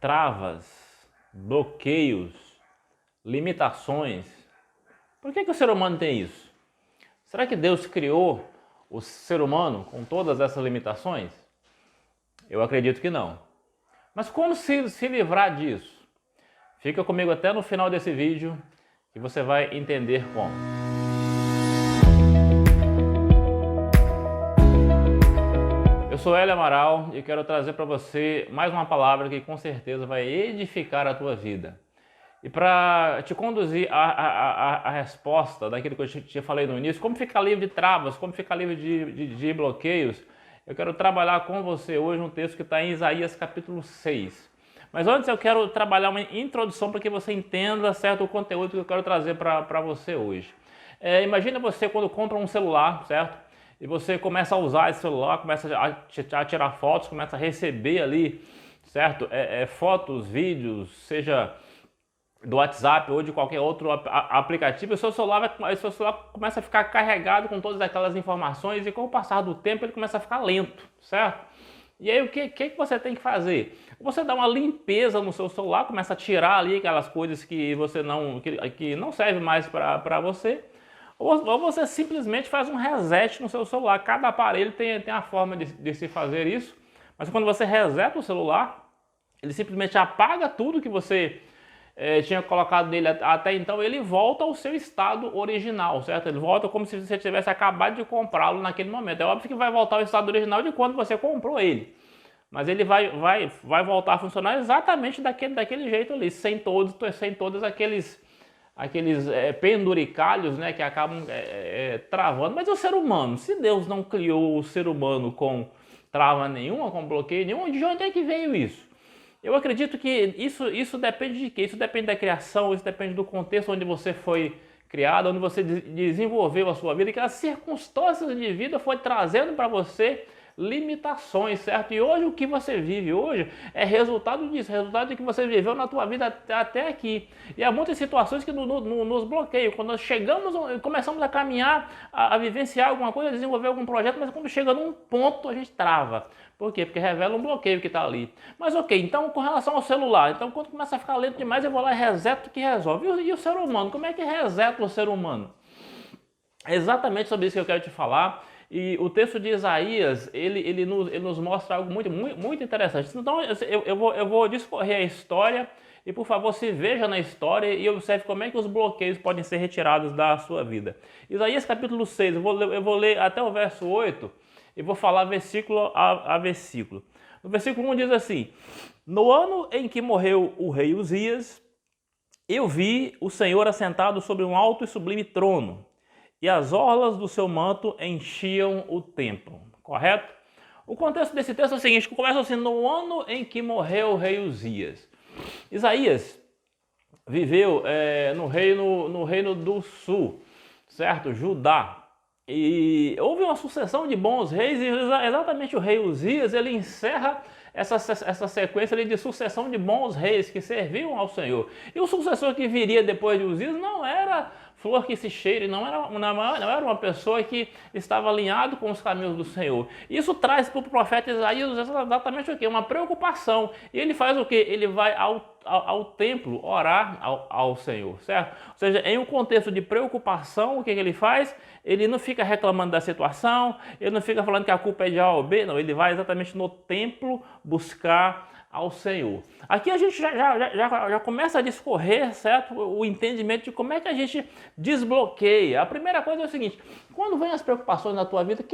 travas, bloqueios, limitações. Por que o ser humano tem isso? Será que Deus criou o ser humano com todas essas limitações? Eu acredito que não. Mas como se livrar disso? Fica comigo até no final desse vídeo que você vai entender como. Eu sou Hélio Amaral e quero trazer para você mais uma palavra que com certeza vai edificar a tua vida. E para te conduzir à resposta daquilo que eu te falei no início, como ficar livre de travas, como ficar livre de bloqueios, eu quero trabalhar com você hoje um texto que está em Isaías capítulo 6. Mas antes eu quero trabalhar uma introdução para que você entenda certo o conteúdo que eu quero trazer para você hoje. Imagina você quando compra um celular, certo? E você começa a usar esse celular, começa a tirar fotos, começa a receber ali, certo? Fotos, vídeos, seja do WhatsApp ou de qualquer outro aplicativo, o seu celular começa a ficar carregado com todas aquelas informações e com o passar do tempo ele começa a ficar lento, certo? E aí o que você tem que fazer? Você dá uma limpeza no seu celular, começa a tirar ali aquelas coisas que você que não serve mais para você, ou você simplesmente faz um reset no seu celular. Cada aparelho tem a forma de se fazer isso, mas quando você reseta o celular, ele simplesmente apaga tudo que você tinha colocado nele até então, ele volta ao seu estado original, certo? Ele volta como se você tivesse acabado de comprá-lo naquele momento. É óbvio que vai voltar ao estado original de quando você comprou ele, mas ele vai voltar a funcionar exatamente daquele jeito ali, sem todos aqueles penduricalhos, né, que acabam travando. Mas o ser humano, se Deus não criou o ser humano com trava nenhuma, com bloqueio nenhum, de onde é que veio isso? Eu acredito que isso depende de quê? Isso depende da criação, isso depende do contexto onde você foi criado, onde você desenvolveu a sua vida, que as circunstâncias de vida foi trazendo para você limitações, certo? E hoje o que você vive hoje é resultado disso, resultado de que você viveu na tua vida até aqui. E há muitas situações que nos bloqueiam. Quando nós começamos a caminhar, a vivenciar alguma coisa, a desenvolver algum projeto, mas quando chega num ponto a gente trava. Por quê? Porque revela um bloqueio que está ali. Mas ok, então com relação ao celular, então quando começa a ficar lento demais, eu vou lá e reseto que resolve. E o ser humano, como é que reseta o ser humano? É exatamente sobre isso que eu quero te falar. E o texto de Isaías, ele nos mostra algo muito interessante. Então eu vou discorrer a história e por favor se veja na história e observe como é que os bloqueios podem ser retirados da sua vida. Isaías capítulo 6, eu vou ler até o verso 8 e vou falar versículo a versículo. No versículo 1 diz assim: No ano em que morreu o rei Uzias, eu vi o Senhor assentado sobre um alto e sublime trono, e as orlas do seu manto enchiam o templo. Correto? O contexto desse texto é o seguinte, que começa assim: no ano em que morreu o rei Uzias. Isaías viveu no reino do sul, certo? Judá. E houve uma sucessão de bons reis e exatamente o rei Uzias, ele encerra essa sequência ali de sucessão de bons reis que serviam ao Senhor. E o sucessor que viria depois de Uzias não era flor que se cheire, não era uma pessoa que estava alinhado com os caminhos do Senhor. Isso traz para o profeta Isaías exatamente o quê? Uma preocupação. E ele faz o quê? Ele vai ao templo orar ao Senhor, certo? Ou seja, em um contexto de preocupação, o que ele faz? Ele não fica reclamando da situação, ele não fica falando que a culpa é de A ou B, não, ele vai exatamente no templo buscar ao Senhor. Aqui a gente já começa a discorrer, certo, o entendimento de como é que a gente desbloqueia. A primeira coisa é o seguinte: quando vem as preocupações na tua vida,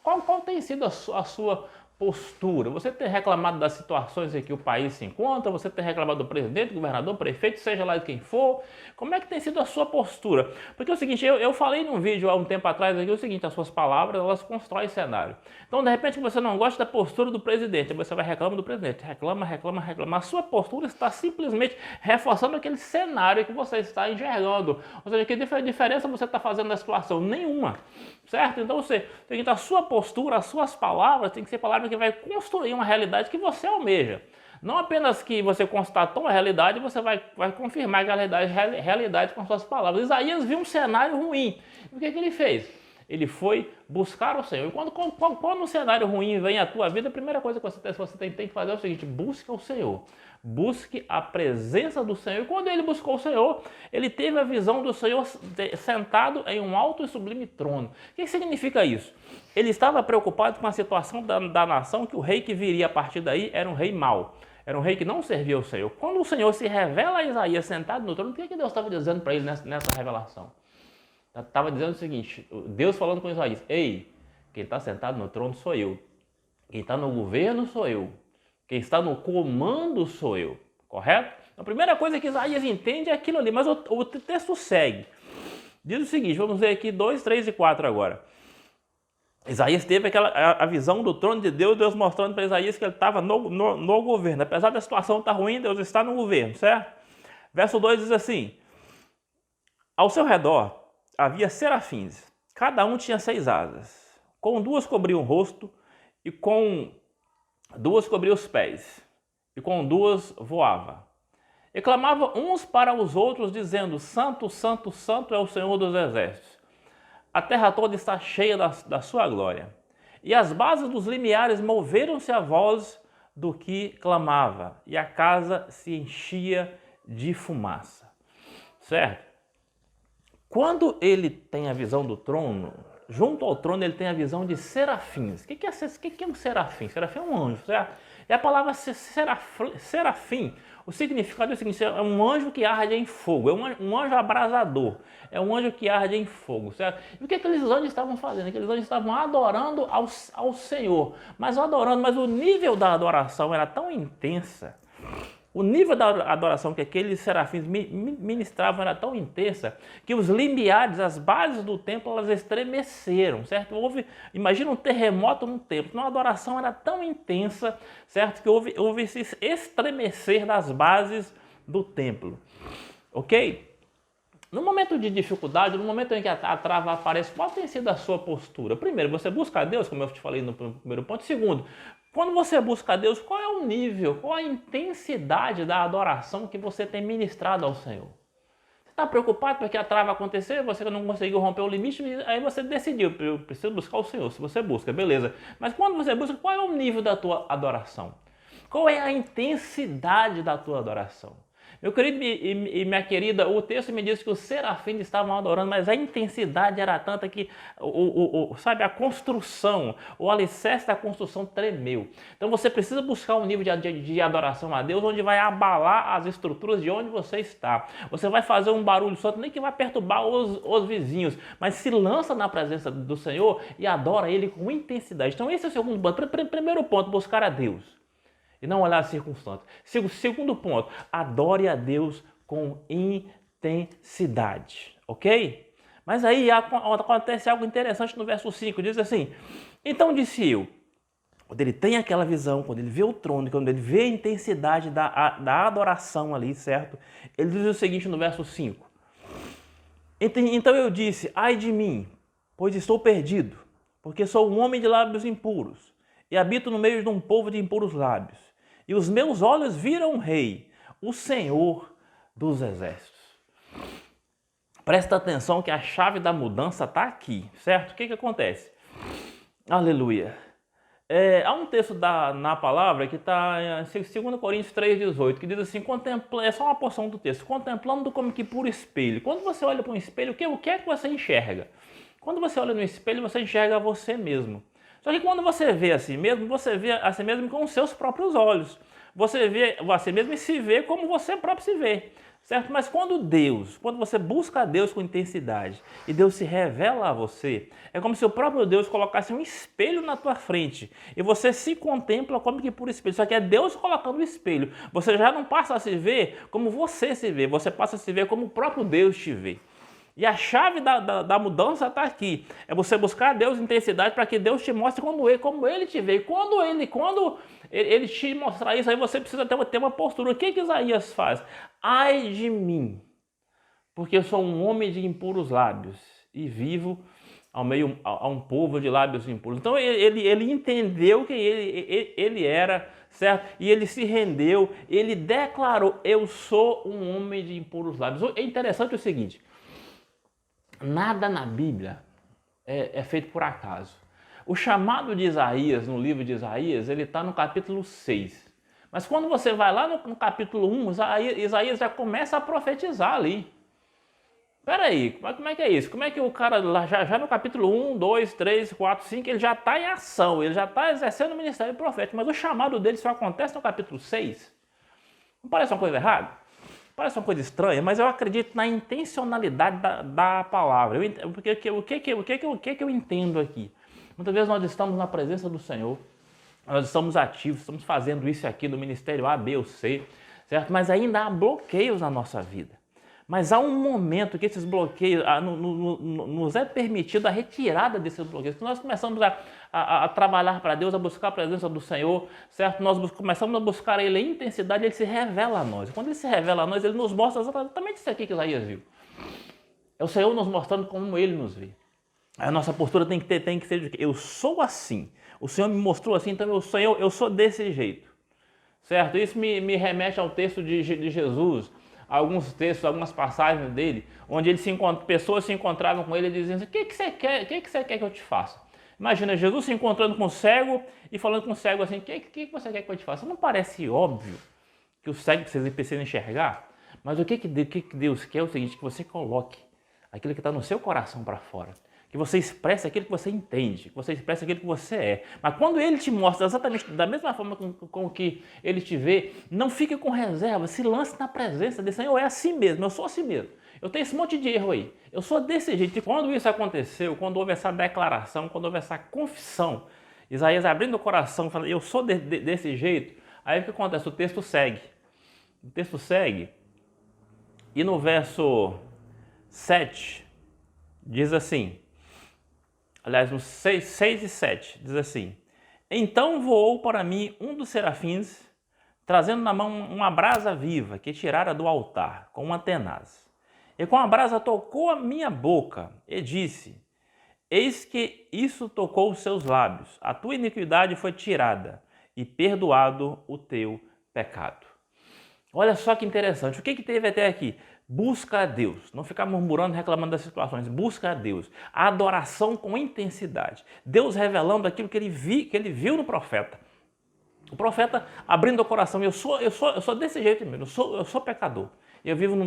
qual tem sido a sua postura? Você tem reclamado das situações em que o país se encontra? Você tem reclamado do presidente, governador, prefeito, seja lá de quem for? Como é que tem sido a sua postura? Porque é o seguinte, eu falei num vídeo há um tempo atrás aqui o seguinte: as suas palavras, elas constroem cenário. Então, de repente, você não gosta da postura do presidente, você vai reclamar do presidente, reclama. A sua postura está simplesmente reforçando aquele cenário que você está enxergando. Ou seja, que diferença você está fazendo na situação? Nenhuma, certo? Então, você tem que ter a sua postura, as suas palavras, tem que ser palavras que vai construir uma realidade que você almeja. Não apenas que você constatou a realidade, você vai confirmar aquela realidade com suas palavras. Isaías viu um cenário ruim. E o que ele fez? Ele foi buscar o Senhor. E quando um cenário ruim vem à tua vida, a primeira coisa que você tem que fazer é o seguinte: busque o Senhor. Busque a presença do Senhor. E quando ele buscou o Senhor, ele teve a visão do Senhor sentado em um alto e sublime trono. O que significa isso? Ele estava preocupado com a situação da nação, que o rei que viria a partir daí era um rei mau. Era um rei que não servia ao Senhor. Quando o Senhor se revela a Isaías sentado no trono, o que Deus estava dizendo para ele nessa revelação? Estava dizendo o seguinte: Deus falando com Isaías: ei, quem está sentado no trono sou eu. Quem está no governo sou eu. Quem está no comando sou eu. Correto? A primeira coisa que Isaías entende é aquilo ali. Mas o texto segue. Diz o seguinte, vamos ver aqui 2, 3 e 4 agora. Isaías teve a visão do trono de Deus, Deus mostrando para Isaías que ele estava no governo. Apesar da situação estar ruim, Deus está no governo, certo? Verso 2 diz assim: ao seu redor havia serafins, cada um tinha 6 asas. Com 2 cobriam o rosto, e com 2 cobriam os pés, e com 2 voava. E clamavam uns para os outros, dizendo: Santo, Santo, Santo é o Senhor dos Exércitos. A terra toda está cheia da sua glória. E as bases dos limiares moveram-se à voz do que clamava, e a casa se enchia de fumaça. Certo? Quando ele tem a visão do trono, junto ao trono ele tem a visão de serafins. O que é um serafim? Serafim é um anjo, certo? E a palavra serafim, o significado é o seguinte: é um anjo que arde em fogo, é um anjo abrasador, é um anjo que arde em fogo, certo? E o que aqueles anjos estavam fazendo? Aqueles anjos estavam adorando ao Senhor, mas o nível da adoração era tão intensa, o nível da adoração que aqueles serafins ministravam era tão intensa que os limiares, as bases do templo, elas estremeceram, certo? Imagina um terremoto no templo. Então a adoração era tão intensa, certo? Que houve esse estremecer das bases do templo, ok? No momento de dificuldade, no momento em que a trava aparece, qual tem sido a sua postura? Primeiro, você busca a Deus, como eu te falei no primeiro ponto. Segundo, quando você busca a Deus, qual é o nível, qual a intensidade da adoração que você tem ministrado ao Senhor? Você está preocupado porque a trava aconteceu, você não conseguiu romper o limite, aí você decidiu: eu preciso buscar o Senhor. Se você busca, beleza. Mas quando você busca, qual é o nível da tua adoração? Qual é a intensidade da tua adoração? Meu querido e minha querida, o texto me diz que os serafins estavam adorando, mas a intensidade era tanta que, sabe, a construção, o alicerce da construção tremeu. Então você precisa buscar um nível de adoração a Deus onde vai abalar as estruturas de onde você está. Você vai fazer um barulho santo, nem que vai perturbar os vizinhos, mas se lança na presença do Senhor e adora Ele com intensidade. Então esse é o segundo ponto. Primeiro ponto, buscar a Deus e não olhar as circunstâncias. Segundo ponto, adore a Deus com intensidade, ok? Mas aí acontece algo interessante no verso 5, diz assim: então disse eu, quando ele tem aquela visão, quando ele vê o trono, quando ele vê a intensidade da adoração ali, certo? Ele diz o seguinte no verso 5: então eu disse: ai de mim, pois estou perdido, porque sou um homem de lábios impuros, e habito no meio de um povo de impuros lábios. E os meus olhos viram o Rei, o Senhor dos Exércitos. Presta atenção que a chave da mudança está aqui, certo? O que acontece? Aleluia. Há um texto na palavra que está em 2 Coríntios 3,18, que diz assim: é só uma porção do texto, contemplando como que por espelho. Quando você olha para um espelho, o que é que você enxerga? Quando você olha no espelho, você enxerga você mesmo. Só que quando você vê a si mesmo, você vê a si mesmo com os seus próprios olhos. Você vê a si mesmo e se vê como você próprio se vê, certo? Mas quando você busca a Deus com intensidade e Deus se revela a você, é como se o próprio Deus colocasse um espelho na tua frente e você se contempla como que por espelho. Só que é Deus colocando o espelho. Você já não passa a se ver como você se vê, você passa a se ver como o próprio Deus te vê. E a chave da mudança está aqui. É você buscar Deus em intensidade para que Deus te mostre como Ele te vê. E quando ele te mostrar isso, aí você precisa ter uma postura. O que Isaías faz? Ai de mim, porque eu sou um homem de impuros lábios e vivo ao meio a um povo de lábios impuros. Então ele entendeu quem ele era, certo? E ele se rendeu, ele declarou: eu sou um homem de impuros lábios. É interessante o seguinte: nada na Bíblia é feito por acaso. O chamado de Isaías, no livro de Isaías, ele está no capítulo 6. Mas quando você vai lá no capítulo 1, Isaías já começa a profetizar ali. Peraí, como é que é isso? Como é que o cara lá já no capítulo 1, 2, 3, 4, 5, ele já está em ação, ele já está exercendo o ministério profético, mas o chamado dele só acontece no capítulo 6? Não parece uma coisa errada? Parece uma coisa estranha, mas eu acredito na intencionalidade da palavra. O que eu entendo aqui? Muitas vezes nós estamos na presença do Senhor, nós estamos ativos, estamos fazendo isso aqui no ministério A, B ou C, certo? Mas ainda há bloqueios na nossa vida. Mas há um momento que esses bloqueios, nos é permitido a retirada desses bloqueios, que nós começamos a trabalhar para Deus, a buscar a presença do Senhor, certo? Nós começamos a buscar Ele em intensidade, Ele se revela a nós. E quando Ele se revela a nós, Ele nos mostra exatamente isso aqui que Isaías viu. É o Senhor nos mostrando como Ele nos vê. A nossa postura tem que ser de que eu sou assim. O Senhor me mostrou assim, então eu sou desse jeito. Certo? Isso me remete ao texto de Jesus, alguns textos, algumas passagens dele, onde pessoas se encontravam com ele e diziam: o que você quer? O que você quer que eu te faça? Imagina Jesus se encontrando com o cego e falando com o cego assim: o que você quer que eu te faça? Não parece óbvio que o cego precisa enxergar? Mas o que Deus quer é o seguinte: que você coloque aquilo que está no seu coração para fora. Que você expresse aquilo que você entende, que você expresse aquilo que você é. Mas quando Ele te mostra exatamente da mesma forma com que Ele te vê, não fique com reserva, se lance na presença dele. Senhor, é assim mesmo, eu sou assim mesmo. Eu tenho esse monte de erro aí, eu sou desse jeito. E quando isso aconteceu, quando houve essa declaração, quando houve essa confissão, Isaías abrindo o coração, falando: eu sou desse jeito, aí o que acontece? O texto segue. O texto segue e no verso 7 diz assim, aliás, nos 6 e 7, diz assim: então voou para mim um dos serafins, trazendo na mão uma brasa viva que tirara do altar, com uma tenaz. E com a brasa tocou a minha boca e disse: eis que isso tocou os seus lábios, a tua iniquidade foi tirada e perdoado o teu pecado. Olha só que interessante, o que teve até aqui? Busca a Deus, não ficar murmurando, reclamando das situações, busca a Deus, a adoração com intensidade, Deus revelando aquilo que ele viu no profeta. O profeta abrindo o coração: eu sou desse jeito mesmo, eu sou pecador, eu vivo no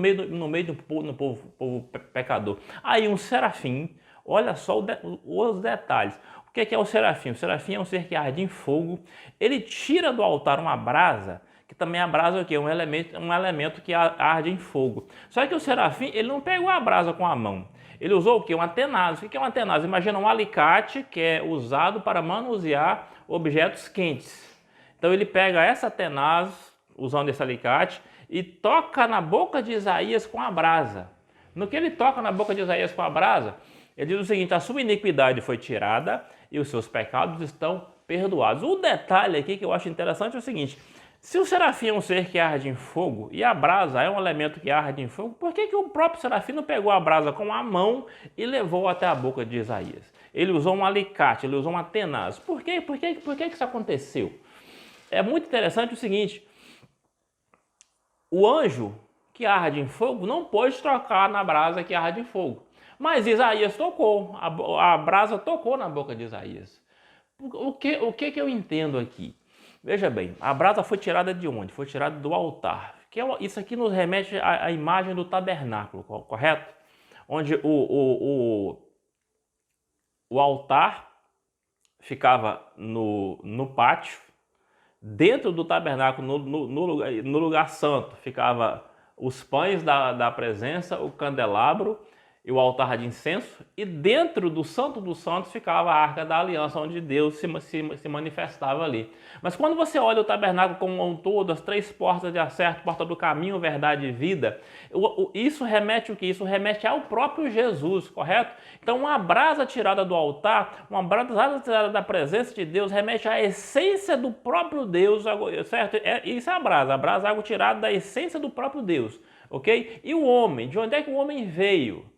meio do povo pecador. Aí um serafim, olha só os detalhes. O que é o serafim? O serafim é um ser que arde em fogo, ele tira do altar uma brasa, que também a brasa é o quê? Um elemento que arde em fogo. Só que o serafim, ele não pegou a brasa com a mão. Ele usou o quê? Uma tenaz. O que é uma tenaz? Imagina um alicate que é usado para manusear objetos quentes. Então ele pega essa tenaz, usando esse alicate, e toca na boca de Isaías com a brasa. No que ele toca na boca de Isaías com a brasa, ele diz o seguinte: a sua iniquidade foi tirada e os seus pecados estão perdoados. O detalhe aqui que eu acho interessante é o seguinte: se o serafim é um ser que arde em fogo e a brasa é um elemento que arde em fogo, por que o próprio serafim não pegou a brasa com a mão e levou até a boca de Isaías? Ele usou um alicate, ele usou uma tenaz. Por que isso aconteceu? É muito interessante o seguinte: o anjo que arde em fogo não pôde tocar na brasa que arde em fogo. Mas Isaías tocou, a brasa tocou na boca de Isaías. O que eu entendo aqui? Veja bem, a brasa foi tirada de onde? Foi tirada do altar. Isso aqui nos remete à imagem do tabernáculo, correto? Onde o altar ficava no pátio. Dentro do tabernáculo, no lugar santo, ficava os pães da presença, o candelabro e o altar de incenso, e dentro do Santo dos Santos ficava a Arca da Aliança, onde Deus se manifestava ali. Mas quando você olha o tabernáculo como um todo, as 3 portas de acesso, porta do caminho, verdade e vida, isso remete o que? Isso remete ao próprio Jesus, correto? Então uma brasa tirada do altar, uma brasa tirada da presença de Deus, remete à essência do próprio Deus, certo? Isso é a brasa, algo tirado da essência do próprio Deus, ok? E o homem, de onde é que o homem veio?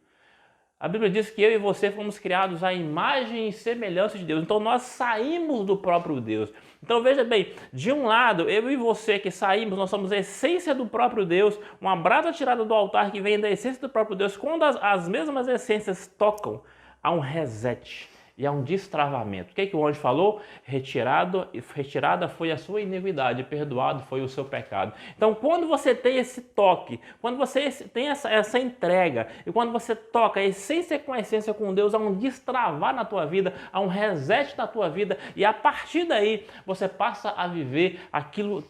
A Bíblia diz que eu e você fomos criados à imagem e semelhança de Deus. Então nós saímos do próprio Deus. Então veja bem, de um lado, eu e você que saímos, nós somos a essência do próprio Deus, uma brasa tirada do altar que vem da essência do próprio Deus. Quando as mesmas essências tocam há um reset e há um destravamento. O que o anjo falou? Retirada foi a sua iniquidade, perdoado foi o seu pecado. Então, quando você tem esse toque, quando você tem essa entrega, e quando você toca a essência com a essência com Deus, há um destravar na tua vida, há um reset na tua vida, e a partir daí você passa a viver aquilo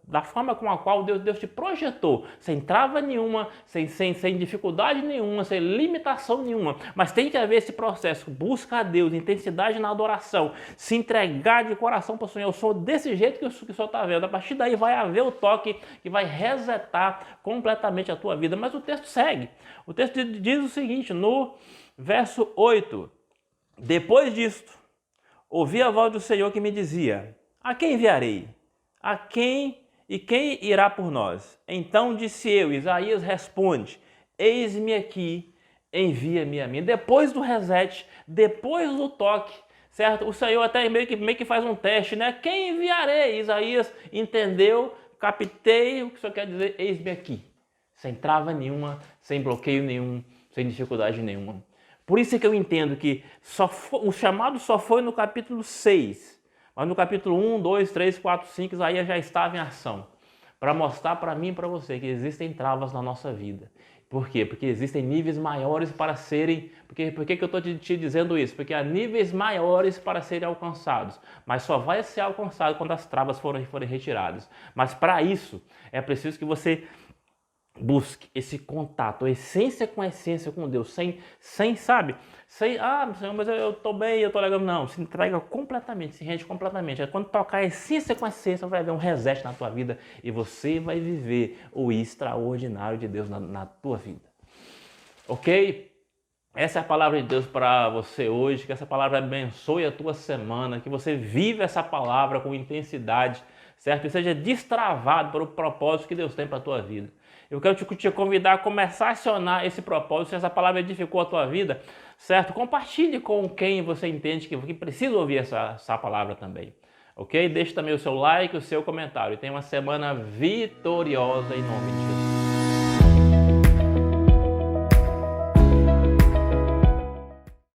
da forma com a qual Deus te projetou, sem trava nenhuma, sem dificuldade nenhuma, sem limitação nenhuma. Mas tem que haver esse processo, busca a Deus, intensidade na adoração, se entregar de coração para o Senhor. Eu sou desse jeito que o Senhor está vendo. A partir daí vai haver o toque que vai resetar completamente a tua vida. Mas o texto segue. O texto diz o seguinte, no verso 8. Depois disto, ouvi a voz do Senhor que me dizia, a quem enviarei? E quem irá por nós? Então disse eu, Isaías responde, eis-me aqui, envia-me a mim. Depois do reset, depois do toque, certo? O Senhor até meio que faz um teste, né? Quem enviarei? Isaías entendeu, captei o que o Senhor quer dizer, eis-me aqui. Sem trava nenhuma, sem bloqueio nenhum, sem dificuldade nenhuma. Por isso é que eu entendo que o chamado só foi no capítulo 6. Mas no capítulo 1, 2, 3, 4, 5, Isaías já estava em ação. Para mostrar para mim e para você que existem travas na nossa vida. Por quê? Porque existem níveis maiores para serem... Por que eu estou te dizendo isso? Porque há níveis maiores para serem alcançados. Mas só vai ser alcançado quando as travas forem retiradas. Mas para isso, é preciso que você busque esse contato, a essência com Deus, sem sabe? Senhor, mas eu estou bem, eu estou legal. Não, se entrega completamente, se rende completamente. Quando tocar a essência com a essência, vai haver um reset na tua vida e você vai viver o extraordinário de Deus na tua vida. Ok? Essa é a palavra de Deus para você hoje, que essa palavra abençoe a tua semana, que você viva essa palavra com intensidade, certo? E seja destravado para o propósito que Deus tem para a tua vida. Eu quero te convidar a começar a acionar esse propósito, se essa palavra edificou a tua vida, certo? Compartilhe com quem você entende que precisa ouvir essa palavra também, ok? Deixe também o seu like, o seu comentário. E tenha uma semana vitoriosa em nome de Jesus.